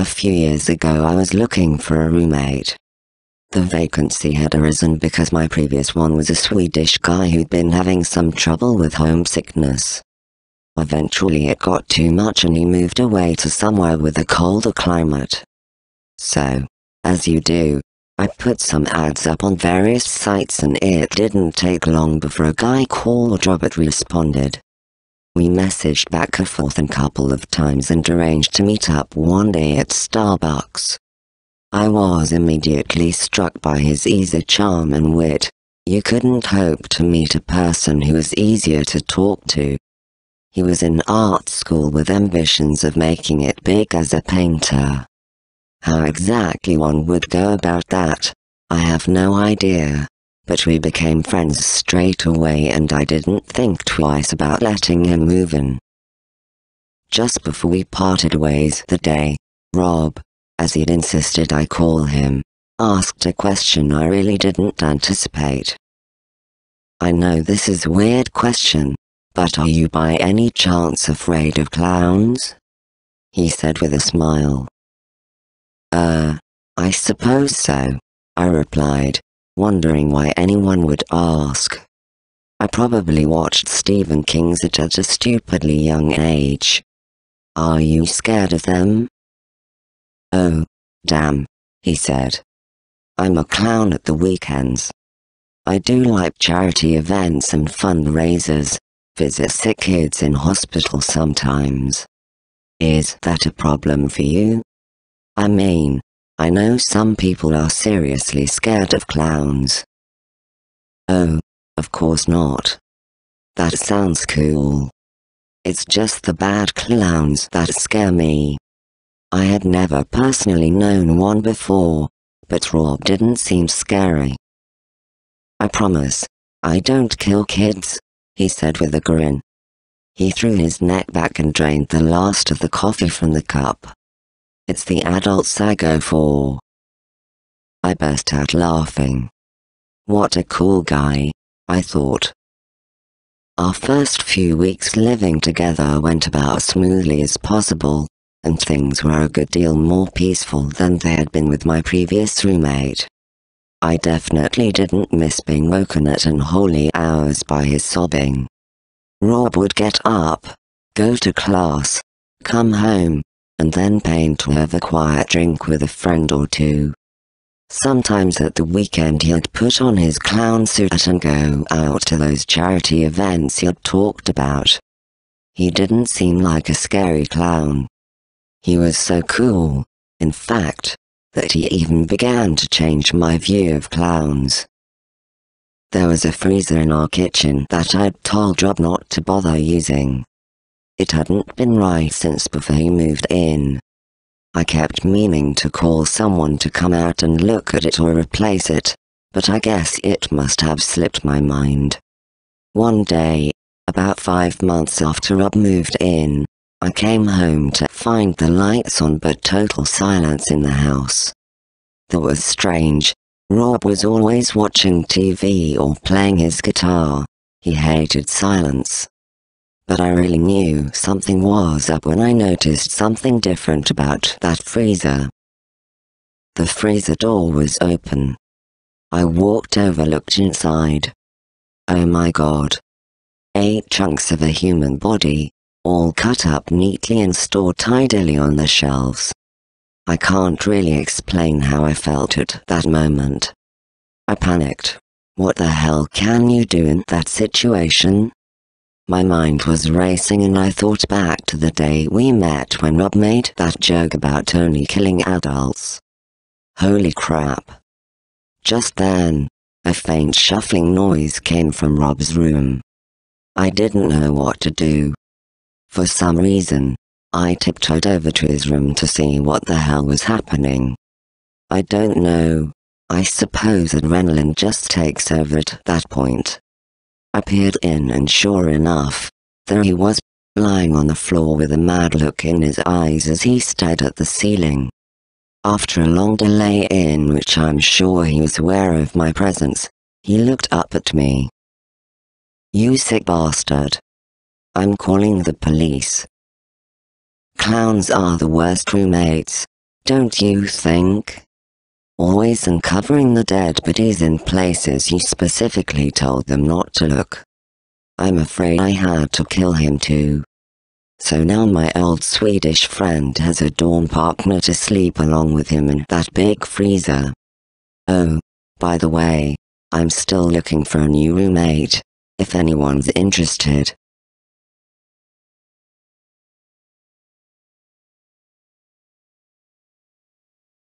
A few years ago I was looking for a roommate. The vacancy had arisen because my previous one was a Swedish guy who'd been having some trouble with homesickness. Eventually it got too much and he moved away to somewhere with a colder climate. So, as you do, I put some ads up on various sites and it didn't take long before a guy called Robert responded. We messaged back and forth a couple of times and arranged to meet up one day at Starbucks. I was immediately struck by his easy charm and wit. You couldn't hope to meet a person who was easier to talk to. He was in art school with ambitions of making it big as a painter. How exactly one would go about that, I have no idea, but we became friends straight away and I didn't think twice about letting him move in. Just before we parted ways that day, Rob, as he'd insisted I call him, asked a question I really didn't anticipate. I know this is a weird question, but are you by any chance afraid of clowns? He said with a smile. I suppose so, I replied, wondering why anyone would ask. I probably watched Stephen King's It at a stupidly young age. Are you scared of them? Oh, damn, he said. I'm a clown at the weekends. I do like charity events and fundraisers, visit sick kids in hospital sometimes. Is that a problem for you? I mean, I know some people are seriously scared of clowns. Oh, of course not. That sounds cool. It's just the bad clowns that scare me. I had never personally known one before, but Rob didn't seem scary. I promise, I don't kill kids, he said with a grin. He threw his neck back and drained the last of the coffee from the cup. It's the adults I go for. I burst out laughing. What a cool guy, I thought. Our first few weeks living together went about as smoothly as possible, and things were a good deal more peaceful than they had been with my previous roommate. I definitely didn't miss being woken at unholy hours by his sobbing. Rob would get up, go to class, come home, and then paint to have a quiet drink with a friend or two. Sometimes at the weekend he'd put on his clown suit and go out to those charity events he'd talked about. He didn't seem like a scary clown. He was so cool, in fact, that he even began to change my view of clowns. There was a freezer in our kitchen that I'd told Rob not to bother using. It hadn't been right since before he moved in. I kept meaning to call someone to come out and look at it or replace it, but I guess it must have slipped my mind. One day, about 5 months after Rob moved in, I came home to find the lights on but total silence in the house. That was strange. Rob was always watching TV or playing his guitar. He hated silence. But I really knew something was up when I noticed something different about that freezer. The freezer door was open. I walked over, looked inside. Oh my God. 8 chunks of a human body, all cut up neatly and stored tidily on the shelves. I can't really explain how I felt at that moment. I panicked. What the hell can you do in that situation? My mind was racing and I thought back to the day we met when Rob made that joke about only killing adults. Holy crap. Just then, a faint shuffling noise came from Rob's room. I didn't know what to do. For some reason, I tiptoed over to his room to see what the hell was happening. I don't know. I suppose adrenaline just takes over at that point. I peered in and sure enough, there he was, lying on the floor with a mad look in his eyes as he stared at the ceiling. After a long delay in which I'm sure he was aware of my presence, he looked up at me. You sick bastard. I'm calling the police. Clowns are the worst roommates. Don't you think? Always uncovering the dead bodies in places you specifically told them not to look. I'm afraid I had to kill him too. So now my old Swedish friend has a dorm partner to sleep along with him in that big freezer. Oh, by the way, I'm still looking for a new roommate, if anyone's interested.